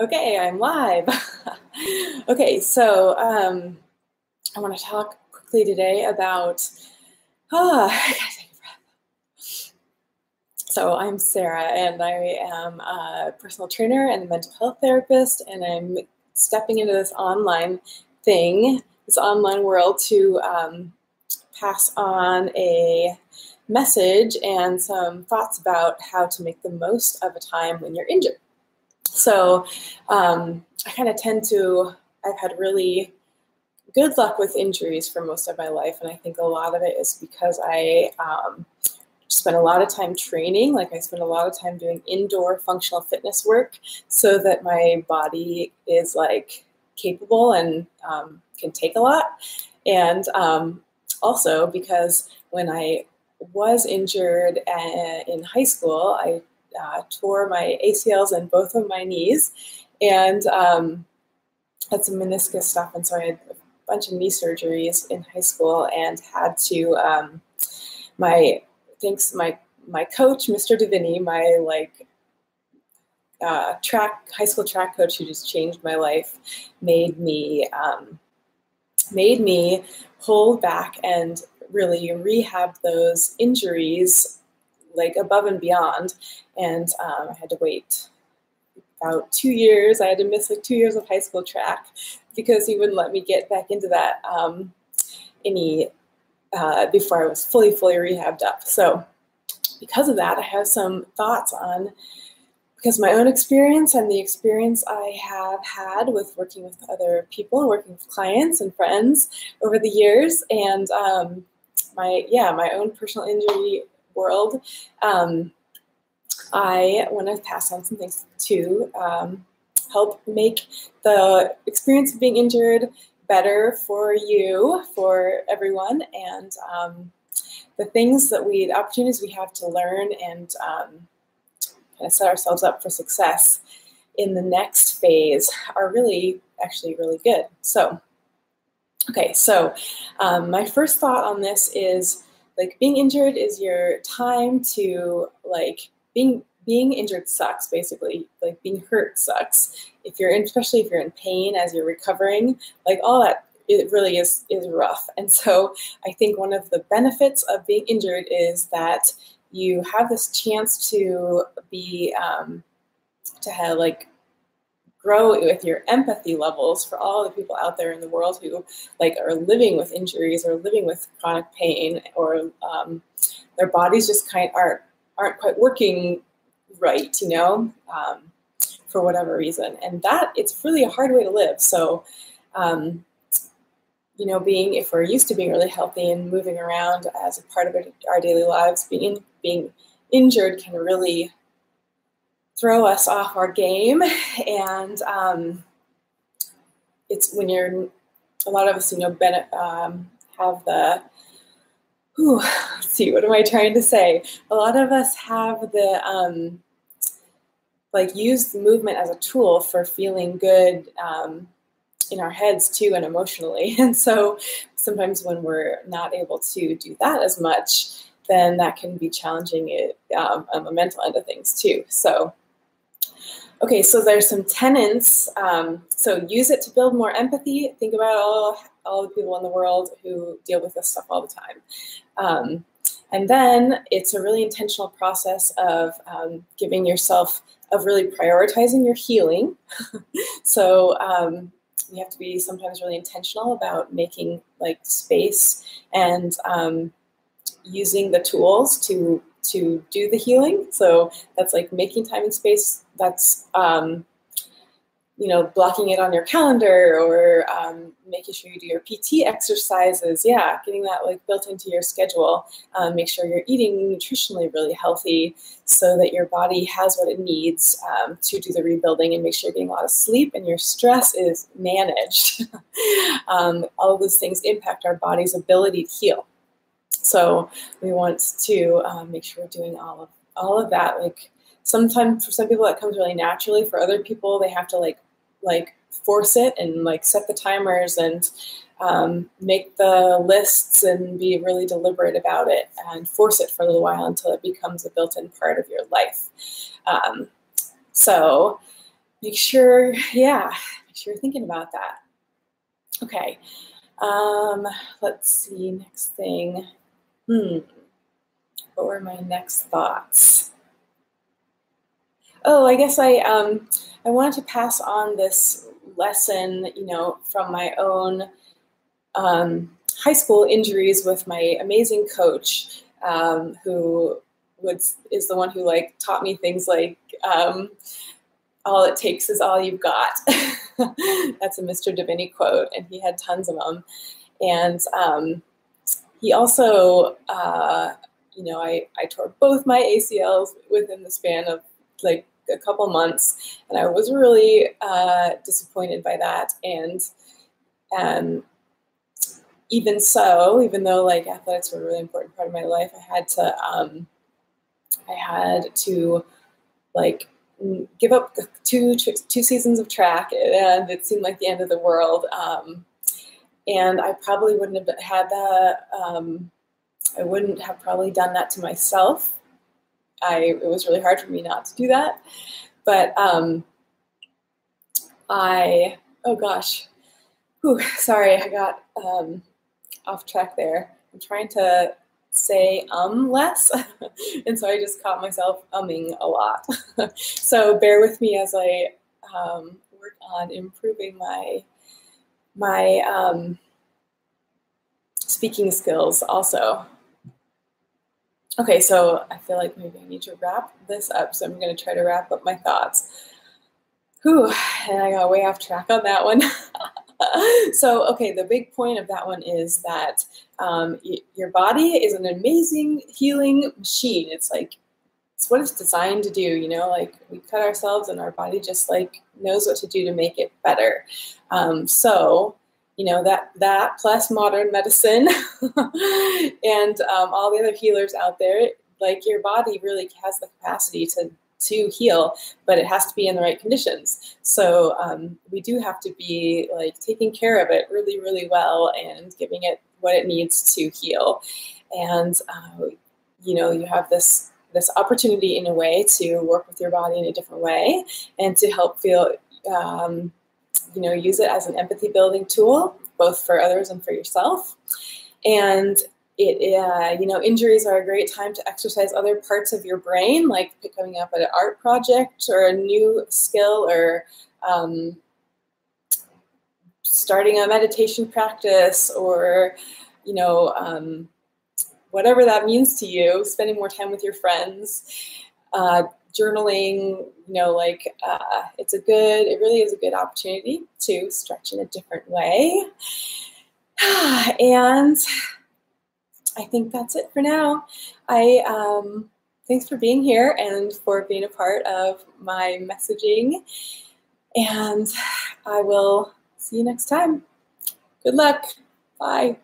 Okay, I'm live. Okay, so I want to talk quickly today about, I gotta take a breath. So I'm Sarah, and I am a personal trainer and a mental health therapist, and I'm stepping into this online thing, this online world to pass on a message and some thoughts about how to make the most of a time when you're injured. So I kind of I've had really good luck with injuries for most of my life. And I think a lot of it is because I spent a lot of time training. Like, I spent a lot of time doing indoor functional fitness work so that my body is like capable and can take a lot. And also because when I was injured in high school, I tore my ACLs in both of my knees and had some meniscus stuff. And so I had a bunch of knee surgeries in high school and had to, my coach, Mr. Deveny, my high school track coach who just changed my life, made me hold back and really rehab those injuries like above and beyond. And I had to wait about 2 years. I had to miss like 2 years of high school track because he wouldn't let me get back into that before I was fully rehabbed up. So because of that, I have some thoughts on, because my own experience and the experience I have had with working with other people, working with clients and friends over the years, and my own personal injury world, I want to pass on some things to help make the experience of being injured better for you, for everyone, and the opportunities we have to learn and kind of set ourselves up for success in the next phase are actually really good. So, okay, so my first thought on this is, like, being injured is your time to, like, being injured sucks, basically. Like, being hurt sucks. Especially if you're in pain as you're recovering, like, all that, it really is rough. And so I think one of the benefits of being injured is that you have this chance to grow with your empathy levels for all the people out there in the world who are living with injuries or living with chronic pain, or their bodies just aren't quite working right, for whatever reason. And that, it's really a hard way to live. So, if we're used to being really healthy and moving around as a part of our daily lives, being injured can really throw us off our game. And it's when a lot of us, have the, let's see, what am I trying to say? A lot of us have the, use the movement as a tool for feeling good in our heads too, and emotionally. And so sometimes when we're not able to do that as much, then that can be challenging on the mental end of things too. So, okay, so there's some tenets. So use it to build more empathy. Think about all the people in the world who deal with this stuff all the time. And then it's a really intentional process of giving yourself, of really prioritizing your healing. So you have to be sometimes really intentional about making space and using the tools to do the healing. So that's like making time and space. That's blocking it on your calendar, or making sure you do your PT exercises. Yeah, getting that built into your schedule. Make sure you're eating nutritionally really healthy so that your body has what it needs to do the rebuilding, and make sure you're getting a lot of sleep and your stress is managed. All of those things impact our body's ability to heal. So we want to make sure we're doing all of that. Sometimes for some people that comes really naturally. For other people, they have to force it and set the timers and make the lists and be really deliberate about it and force it for a little while until it becomes a built-in part of your life. So make sure, yeah, make sure you're thinking about that. Okay, let's see, next thing. What were my next thoughts? Oh, I guess I wanted to pass on this lesson, from my own high school injuries with my amazing coach, who is the one who taught me things like all it takes is all you've got. That's a Mr. Deveny quote, and he had tons of them. And he also, I tore both my ACLs within the span of a couple months, and I was really disappointed by that. And even so, even though athletics were a really important part of my life, I had to give up two seasons of track, and it seemed like the end of the world. And I probably wouldn't have had that. I wouldn't have probably done that to myself. It was really hard for me not to do that. But oh gosh, sorry, I got off track there. I'm trying to say less, and so I just caught myself umming a lot. So bear with me as I work on improving my speaking skills also. Okay, so I feel like maybe I need to wrap this up, so I'm going to try to wrap up my thoughts. And I got way off track on that one. So, okay, the big point of that one is that your body is an amazing healing machine. It's what it's designed to do, we cut ourselves and our body just knows what to do to make it better. So, that plus modern medicine and all the other healers out there, your body really has the capacity to heal, but it has to be in the right conditions. So we do have to be taking care of it really, really well and giving it what it needs to heal. And you have this opportunity in a way to work with your body in a different way and to help feel use it as an empathy building tool, both for others and for yourself. And injuries are a great time to exercise other parts of your brain, like coming up at an art project or a new skill, or starting a meditation practice, or whatever that means to you, spending more time with your friends, journaling, it really is a good opportunity to stretch in a different way. And I think that's it for now. Thanks for being here and for being a part of my messaging. And I will see you next time. Good luck. Bye.